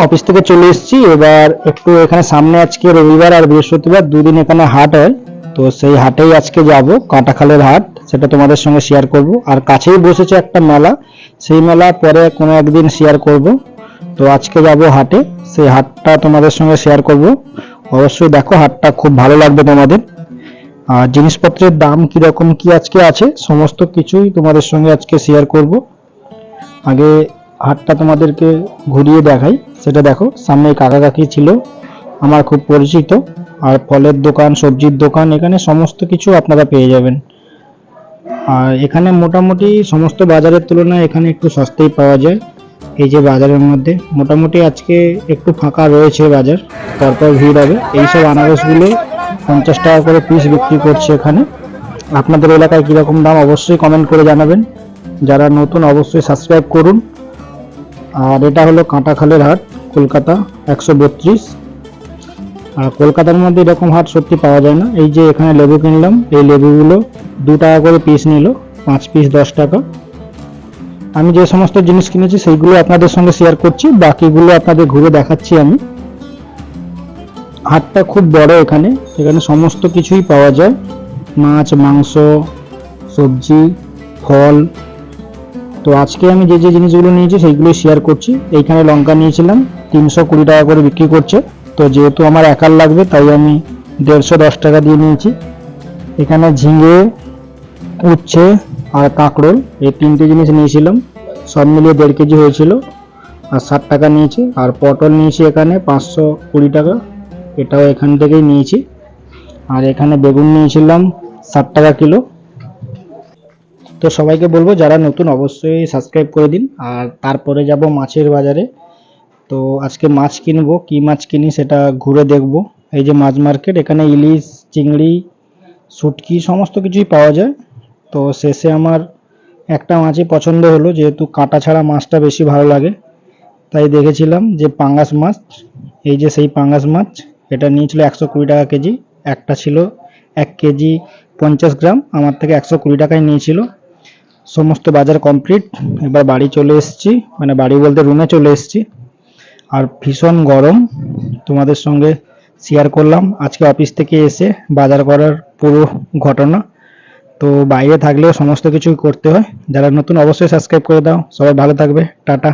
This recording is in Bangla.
অফিস থেকে চলে এসেছি। এবার একটু এখানে সামনে আজকে রবিবার আর বৃহস্পতিবার দুদিন এখানে হাট হয়, তো সেই হাটেই আজকে যাব, কাঁটাখালের হাট, সেটা তোমাদের সঙ্গে শেয়ার করব। আর কাছেই বসেছে একটা মেলা, সেই মেলা পরে কোনো একদিন শেয়ার করব। তো আজকে যাব হাটে, সেই হাটটা তোমাদের সঙ্গে শেয়ার করব। অবশ্যই দেখো, হাটটা খুব ভালো লাগবে তোমাদের। আর জিনিসপত্রের দাম কিরকম কি আজকে আছে সমস্ত কিছুই তোমাদের সঙ্গে আজকে শেয়ার করব। আগে হাটটা তোমাদেরকে ঘুরিয়ে দেখাই, সেটা দেখো। সামনে কাকা কাকি ছিল আমার খুব পরিচিত, আর ফলের দোকান, সবজির দোকান, এখানে সমস্ত কিছু আপনারা পেয়ে যাবেন। আর এখানে মোটামুটি সমস্ত বাজারের তুলনায় এখানে একটু সস্তায় পাওয়া যায়। এই যে বাজারের মধ্যে মোটামুটি আজকে একটু ফাঁকা রয়েছে বাজার, পরপর ভিড় হবে। এইসব আনারসগুলো 50 টাকা করে পিস বিক্রি করছে এখানে। আপনাদের এলাকায় কীরকম দাম অবশ্যই কমেন্ট করে জানাবেন। যারা নতুন অবশ্যই সাবস্ক্রাইব করুন। আর এটা হলো কাঁটাখালের হাট, কলকাতা 132। আর কলকাতার মধ্যে এরকম হাট সত্যি পাওয়া যায় না। এই যে এখানে লেবু কিনলাম, এই লেবুগুলো 2 টাকা করে পিস নিল, 5 পিস 10 টাকা। আমি যে সমস্ত জিনিস কিনেছি সেইগুলো আপনাদের সঙ্গে শেয়ার করছি, বাকিগুলো আপনাদের ঘুরে দেখাচ্ছি আমি। হাটটা খুব বড়, এখানে এখানে সমস্ত কিছুই পাওয়া যায়, মাছ, মাংস, সবজি, ফল। তো আজকে আমি যে যে জিনিসগুলো নিয়েছি সেইগুলো শেয়ার করছি। এইখানে লঙ্কা নিয়েছিলাম, 320 টাকা করে বিক্রি করছে। তো যেহেতু আমার একার লাগবে তাই আমি 150 টাকা দিয়ে নিয়েছি। এখানে ঝিঙে, উচ্ছে আর কাঁকরোল, এই 3টে জিনিস নিয়েছিলাম, সব মিলিয়ে 1.5 কেজি হয়েছিল, আর 60 টাকা নিয়েছি। আর পটল নিয়েছি এখানে 520 টাকা, এটাও এখান থেকেই নিয়েছি। আর এখানে বেগুন নিয়েছিলাম 60 টাকা কিলো। তো সবাইকে বলবো যারা নতুন অবশ্যই সাবস্ক্রাইব করে দিন। আর তারপরে যাব মাছের বাজারে। তো আজকে মাছ কিনবো, কি মাছ কিনি সেটা ঘুরে দেখব। এই যে মাছ মার্কেট, এখানে ইলিশ, চিংড়ি, শুটকি সমস্ত কিছুই পাওয়া যায়। তো শেষে আমার একটা মাছই পছন্দ হলো, যেহেতু কাঁটা ছাড়া মাছটা বেশি ভালো লাগে, তাই দেখেছিলাম যে পাঙ্গাস মাছ। এই যে সেই পাঙ্গাস মাছ, এটা নিয়েছিল 120 টাকা কেজি। একটা ছিল 1 কেজি 50 গ্রাম, আমার থেকে 120 টাকায় নিয়েছিল। সমস্ত বাজার কমপ্লিট, এবার বাড়ি চলে এসেছি, মানে বাড়ি বলতে রুমে চলে এসেছি। আর ভীষণ গরম, তোমাদের সঙ্গে শেয়ার করলাম আজকে অফিস থেকে এসে বাজার করার পুরো ঘটনা। তো বাইরে থাকলেও সমস্ত কিছুই করতে হয়। যারা নতুন অবশ্যই সাবস্ক্রাইব করে দাও। সবাই ভালো থাকবে, টাটা।